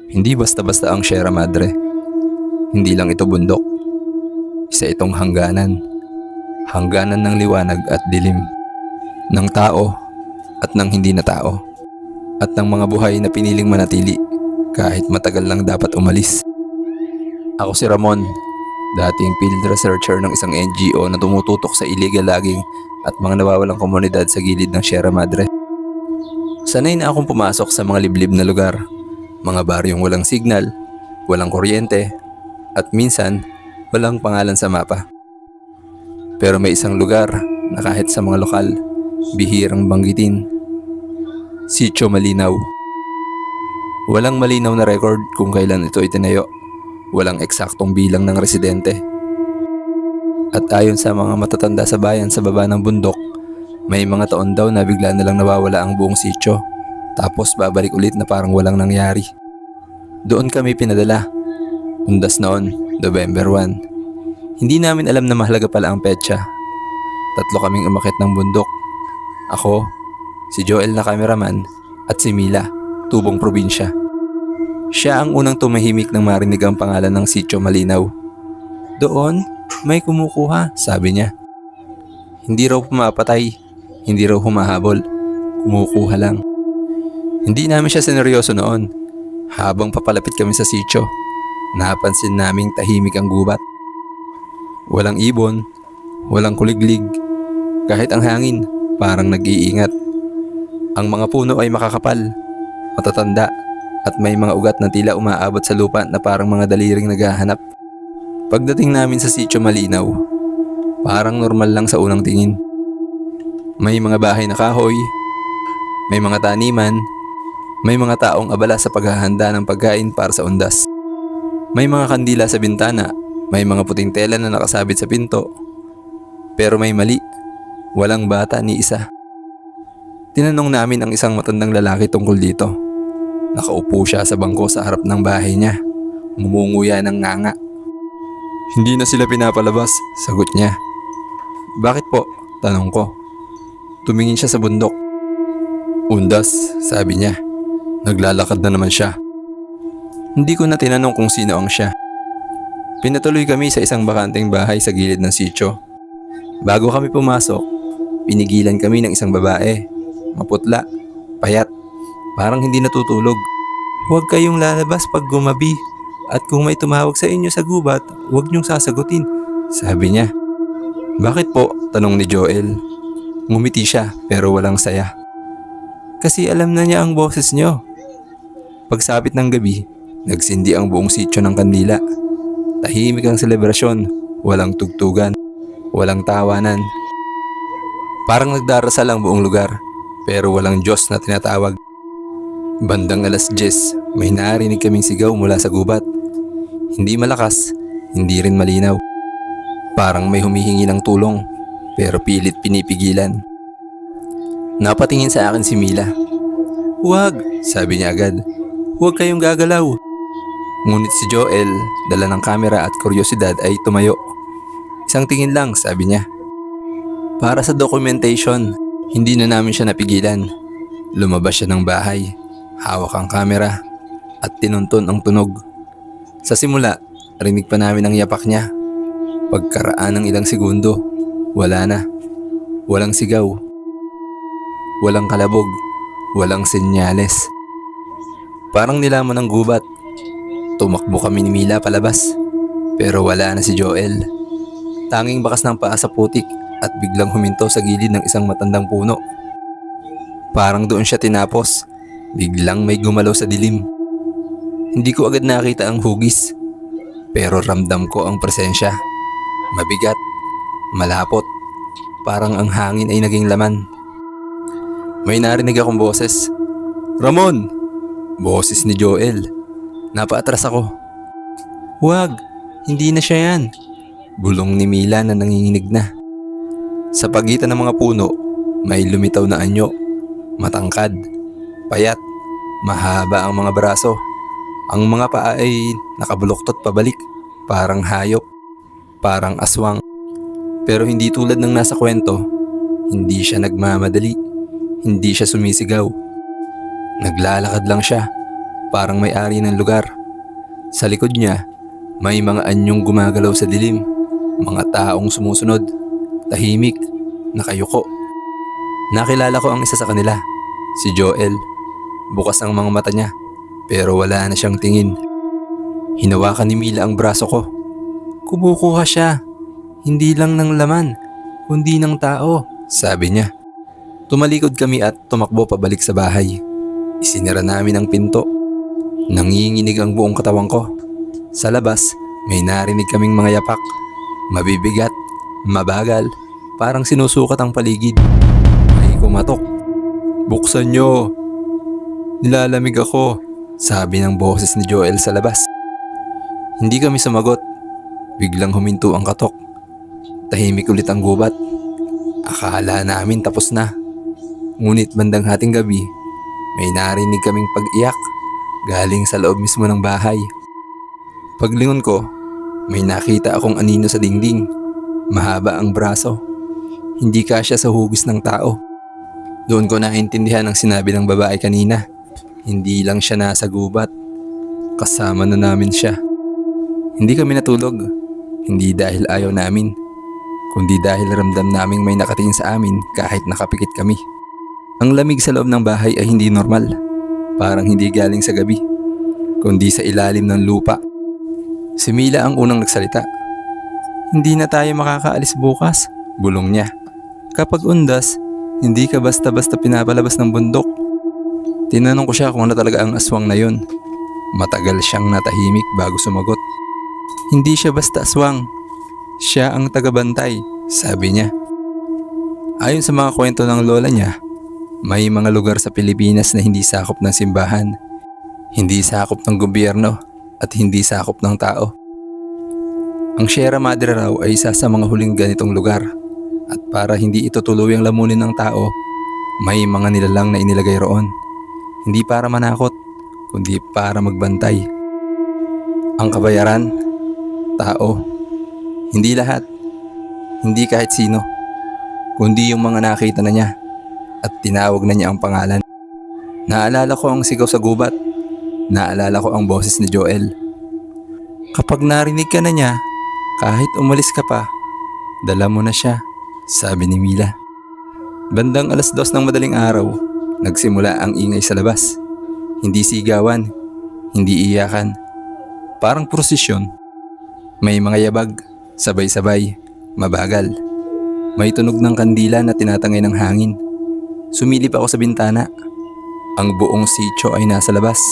Hindi basta-basta ang Sierra Madre. Hindi lang ito bundok. Isa itong hangganan. Hangganan ng liwanag at dilim. Ng tao at ng hindi na tao. At ng mga buhay na piniling manatili kahit matagal lang dapat umalis. Ako si Ramon, dating field researcher ng isang NGO na tumututok sa illegal logging at mga nawawalang komunidad sa gilid ng Sierra Madre. Sanay na akong pumasok sa mga liblib na lugar, mga baryong walang signal, walang kuryente, at minsan walang pangalan sa mapa. Pero may isang lugar na kahit sa mga lokal, bihirang banggitin. Sitio Malinaw. Walang malinaw na record kung kailan ito itinayo. Walang eksaktong bilang ng residente. At ayon sa mga matatanda sa bayan sa baba ng bundok, may mga taon daw na bigla na lang nawawala ang buong sitio. Tapos babalik ulit na parang walang nangyari. Doon kami pinadala. Undas noon, November 1. Hindi namin alam na mahalaga pala ang petsa. Tatlo kaming umakyat ng bundok. Ako, si Joel na cameraman, at si Mila, tubong probinsya. Siya ang unang tumahimik nang marinig ang pangalan ng Sitio Malinaw. Doon, may kumukuha, sabi niya. Hindi raw pumapatay, hindi raw humahabol, kumukuha lang. Hindi namin siya seneryoso noon. Habang papalapit kami sa sitio, napansin naming tahimik ang gubat. Walang ibon, walang kuliglig, kahit ang hangin parang nag-iingat. Ang mga puno ay makakapal, matatanda, at may mga ugat na tila umaabot sa lupa na parang mga daliring naghahanap. Pagdating namin sa Sitio Malinaw, parang normal lang sa unang tingin. May mga bahay na kahoy, may mga taniman, may mga taong abala sa paghahanda ng pagkain para sa undas. May mga kandila sa bintana, may mga puting tela na nakasabit sa pinto. Pero may mali, walang bata ni isa. Tinanong namin ang isang matandang lalaki tungkol dito. Nakaupo siya sa bangko sa harap ng bahay niya. Mumunguya ng nganga. Hindi na sila pinapalabas, sagot niya. Bakit po? Tanong ko. Tumingin siya sa bundok. Undas, sabi niya. Naglalakad na naman siya. Hindi ko na tinanong kung sino ang siya. Pinatuloy kami sa isang bakanteng bahay sa gilid ng sitio. Bago kami pumasok, pinigilan kami ng isang babae. Maputla, payat, parang hindi natutulog. Huwag kayong lalabas pag gumabi at kung may tumawag sa inyo sa gubat, huwag niyong sasagutin, sabi niya. Bakit po? Tanong ni Joel. Ngumiti siya pero walang saya. Kasi alam na niya ang boses niyo. Pagsapit ng gabi, nagsindi ang buong sitio ng kandila. Tahimik ang selebrasyon, walang tugtugan, walang tawanan. Parang nagdarasal ang buong lugar, pero walang Diyos na tinatawag. Bandang 10:00, may narinig kaming sigaw mula sa gubat. Hindi malakas, hindi rin malinaw. Parang may humihingi ng tulong, pero pilit pinipigilan. Napatingin sa akin si Mila. Huwag, sabi niya agad. Huwag kayong gagalaw. Ngunit si Joel, dala ng kamera at kuryosidad ay tumayo. Isang tingin lang, sabi niya. Para sa documentation, hindi na namin siya napigilan. Lumabas siya ng bahay, hawak ang kamera, at tinuntun ang tunog. Sa simula, rinig pa namin ang yapak niya. Pagkaraan ng ilang segundo, wala na. Walang sigaw. Walang kalabog. Walang senyales. Parang nilamon ng gubat. Tumakbo kami ni Mila palabas. Pero wala na si Joel. Tanging bakas ng paa sa putik at biglang huminto sa gilid ng isang matandang puno. Parang doon siya tinapos. Biglang may gumalaw sa dilim. Hindi ko agad nakita ang hugis. Pero ramdam ko ang presensya. Mabigat. Malapot. Parang ang hangin ay naging laman. May narinig akong boses. Ramon! Boses ni Joel. Napaatras ako. Huwag! Hindi na siya yan. Bulong ni Mila na nanginginig na. Sa pagitan ng mga puno, may lumitaw na anyo. Matangkad, payat, mahaba ang mga braso. Ang mga paa ay nakabuloktot pabalik, parang hayop, parang aswang. Pero hindi tulad ng nasa kwento, hindi siya nagmamadali, hindi siya sumisigaw. Naglalakad lang siya, parang may-ari ng lugar. Sa likod niya, may mga anyong gumagalaw sa dilim, mga taong sumusunod, tahimik, nakayuko. Nakilala ko ang isa sa kanila, si Joel. Bukas ang mga mata niya, pero wala na siyang tingin. Hinawakan ni Mila ang braso ko. Kumukuha siya, hindi lang ng laman, kundi ng tao, sabi niya. Tumalikod kami at tumakbo pabalik sa bahay. Isinara namin ang pinto. Nanginginig ang buong katawan ko. Sa labas, may narinig kaming mga yapak. Mabibigat, mabagal, parang sinusukat ang paligid. May kumatok. Buksan niyo. Nilalamig ako, sabi ng boses ni Joel sa labas. Hindi kami sumagot. Biglang huminto ang katok. Tahimik ulit ang gubat. Akala namin tapos na. Ngunit bandang hating gabi, may narinig kaming pag-iyak galing sa loob mismo ng bahay. Paglingon ko, may nakita akong anino sa dingding. Mahaba ang braso. Hindi kasya sa hugis ng tao. Doon ko naintindihan ang sinabi ng babae kanina. Hindi lang siya nasa gubat. Kasama na namin siya. Hindi kami natulog. Hindi dahil ayaw namin, kundi dahil ramdam naming may nakatingin sa amin kahit nakapikit kami. Ang lamig sa loob ng bahay ay hindi normal. Parang hindi galing sa gabi, kundi sa ilalim ng lupa. Si Mila ang unang nagsalita. Hindi na tayo makakaalis bukas, bulong niya. Kapag undas, hindi ka basta-basta pinapalabas ng bundok. Tinanong ko siya kung ano talaga ang aswang na yun. Matagal siyang natahimik bago sumagot. Hindi siya basta aswang. Siya ang tagabantay, sabi niya. Ayon sa mga kwento ng lola niya, may mga lugar sa Pilipinas na hindi sakop ng simbahan, hindi sakop ng gobyerno, at hindi sakop ng tao. Ang Sierra Madre raw ay isa sa mga huling ganitong lugar, at para hindi ito tuluyang lamunin ng tao, may mga nilalang na inilagay roon. Hindi para manakot, kundi para magbantay. Ang kabayaran, tao. Hindi lahat, hindi kahit sino, kundi yung mga nakita na niya at tinawag na niya ang pangalan. Naalala ko ang sigaw sa gubat. Naalala ko ang boses ni Joel. Kapag narinig ka na niya, kahit umalis ka pa, dala mo na siya, sabi ni Mila. Bandang 2:00 ng madaling araw, nagsimula ang ingay sa labas. Hindi sigawan, hindi iyakan, parang prosesyon. May mga yabag, sabay-sabay, mabagal. May tunog ng kandila na tinatangay ng hangin. Sumilip ako sa bintana. Ang buong sitio ay nasa labas.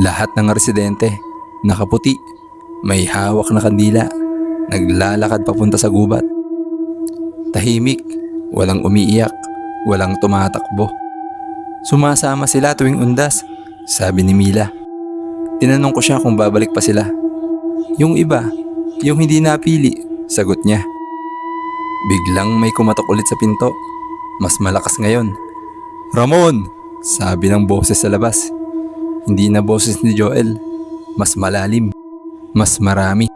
Lahat ng residente, nakaputi, may hawak na kandila, naglalakad papunta sa gubat. Tahimik, walang umiiyak, walang tumatakbo. Sumasama sila tuwing undas, sabi ni Mila. Tinanong ko siya kung babalik pa sila. Yung iba, yung hindi napili, sagot niya. Biglang may kumatok ulit sa pinto. Mas malakas ngayon. Ramon! Sabi ng boses sa labas. Hindi na boses ni Joel. Mas malalim. Mas marami.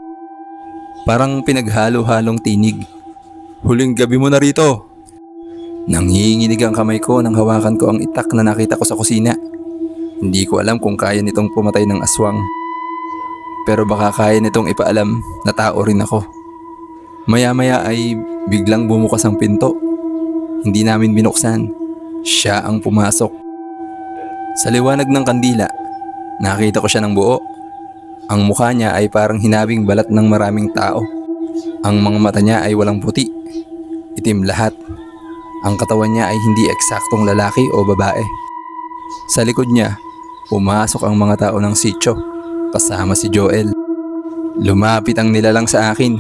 Parang pinaghalo-halong tinig. Huling gabi mo na rito. Nanginginig ang kamay ko nang hawakan ko ang itak na nakita ko sa kusina. Hindi ko alam kung kaya nitong pumatay ng aswang. Pero baka kaya nitong ipaalam na tao rin ako. Maya-maya ay biglang bumukas ang pinto. Hindi namin binuksan. Siya ang pumasok. Sa liwanag ng kandila, nakita ko siya ng buo. Ang mukha niya ay parang hinabing balat ng maraming tao. Ang mga mata niya ay walang puti. Itim lahat. Ang katawan niya ay hindi eksaktong lalaki o babae. Sa likod niya, pumasok ang mga tao ng sitio. Kasama si Joel. Lumapit ang nilalang sa akin.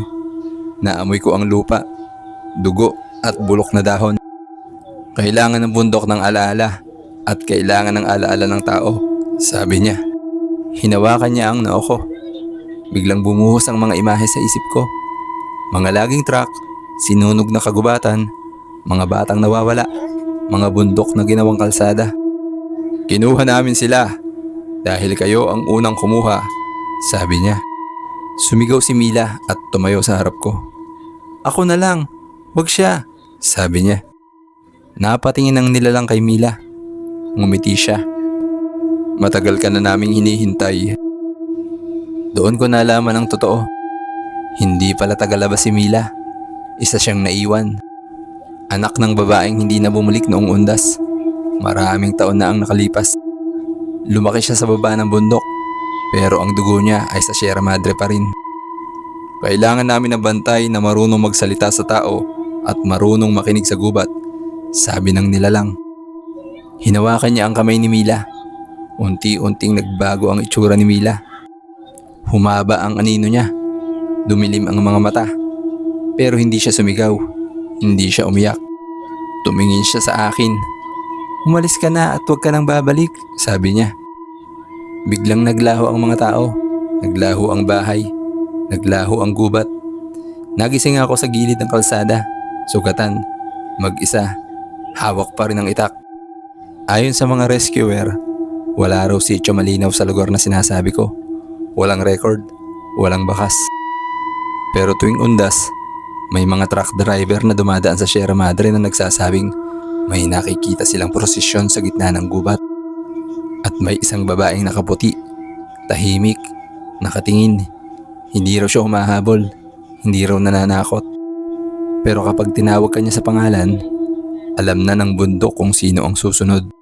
Naamoy ko ang lupa, dugo at bulok na dahon. Kailangan ng bundok ng alaala at kailangan ng alaala ng tao, sabi niya. Hinawakan niya ang noo ko. Biglang bumuhos ang mga imahe sa isip ko. Mga laging truck, sinunog na kagubatan, mga batang nawawala, mga bundok na ginawang kalsada. Kinuha namin sila. Dahil kayo ang unang kumuha, sabi niya. Sumigaw si Mila at tumayo sa harap ko. Ako na lang, wag siya, sabi niya. Napatingin ang nilalang kay Mila. Ngumiti siya. Matagal ka na naming hinihintay. Doon ko nalaman ang totoo. Hindi pala tagalabas si Mila. Isa siyang naiwan. Anak ng babaeng hindi na bumalik noong undas. Maraming taon na ang nakalipas. Lumaki siya sa baba ng bundok, pero ang dugo niya ay sa Sierra Madre pa rin. Kailangan namin ng bantay na marunong magsalita sa tao at marunong makinig sa gubat, sabi ng nilalang. Hinawakan niya ang kamay ni Mila. Unti-unting nagbago ang itsura ni Mila. Humaba ang anino niya. Dumilim ang mga mata. Pero hindi siya sumigaw. Hindi siya umiyak. Tumingin siya sa akin. Umalis ka na at huwag ka nang babalik, sabi niya. Biglang naglaho ang mga tao. Naglaho ang bahay. Naglaho ang gubat. Nagising ako sa gilid ng kalsada. Sugatan. Mag-isa. Hawak pa rin ang itak. Ayon sa mga rescuer, wala raw sityo malinaw sa lugar na sinasabi ko. Walang record. Walang bakas. Pero tuwing undas, may mga truck driver na dumadaan sa Sierra Madre na nagsasabing may nakikita silang prosesyon sa gitna ng gubat. At may isang babaeng nakaputi, tahimik, nakatingin. Hindi raw siya humahabol, hindi raw nananakot. Pero kapag tinawag ka niya sa pangalan, alam na ng bundok kung sino ang susunod.